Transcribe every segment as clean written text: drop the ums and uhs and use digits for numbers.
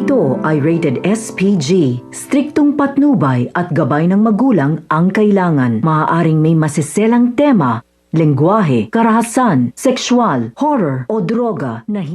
Ito ay rated SPG. Striktong patnubay at gabay ng magulang ang kailangan. Maaaring may masiselang tema, lengguwahe, karahasan, sexual, horror o droga na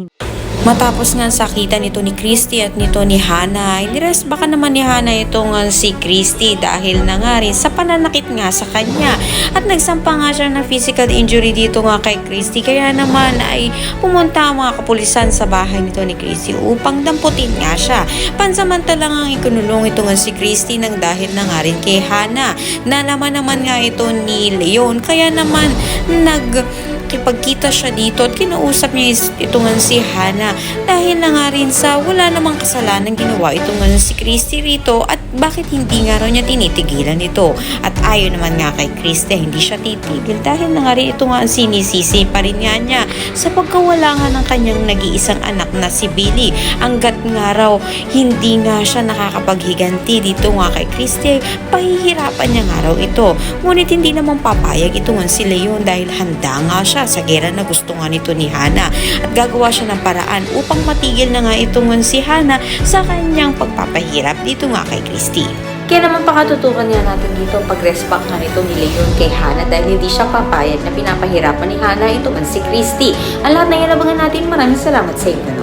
Matapos nga sakitan nito ni Christy at nito ni Hannah, inires baka naman ni Hannah itong si Christy dahil na nga rin sa pananakit nga sa kanya. At nagsampa nga siya ng physical injury dito nga kay Christy. Kaya naman ay pumunta ang mga kapulisan sa bahay nito ni Christy upang damputin nga siya. Pansamantalang ang ikinulong ito nga si Christy nang dahil na nga rin kay Hannah. Nalaman naman nga ito ni Leon. Kaya naman nakipagkita siya dito at kinausap niya ito nga si Hannah dahil na nga rin sa wala namang kasalanan ginawa ito nga si Christy rito at bakit hindi nga raw niya tinitigilan ito. At ayon naman nga kay Christy, hindi siya titigil dahil na nga rin ito nga ang sinisisi pa rin nga niya sa pagkawala nga ng kanyang nag-iisang anak na si Billy. Hanggat nga raw hindi nga siya nakakapaghiganti dito nga kay Christy, pahihirapan niya nga raw ito. Ngunit hindi naman papayag ito nga si Leon dahil handa nga siya sa gera na gusto nga nito ni Hannah at gagawa siya ng paraan upang matigil na nga ito nga si Hannah sa kanyang pagpapahirap dito nga kay Christy. Kaya naman pakatutukan nga natin dito ang pag-respect nga nito ni Leon kay Hannah dahil hindi siya papayag na pinapahirapan ni Hannah ito man si Christy. Ang lahat na yan abangan natin. Maraming salamat sa inyo.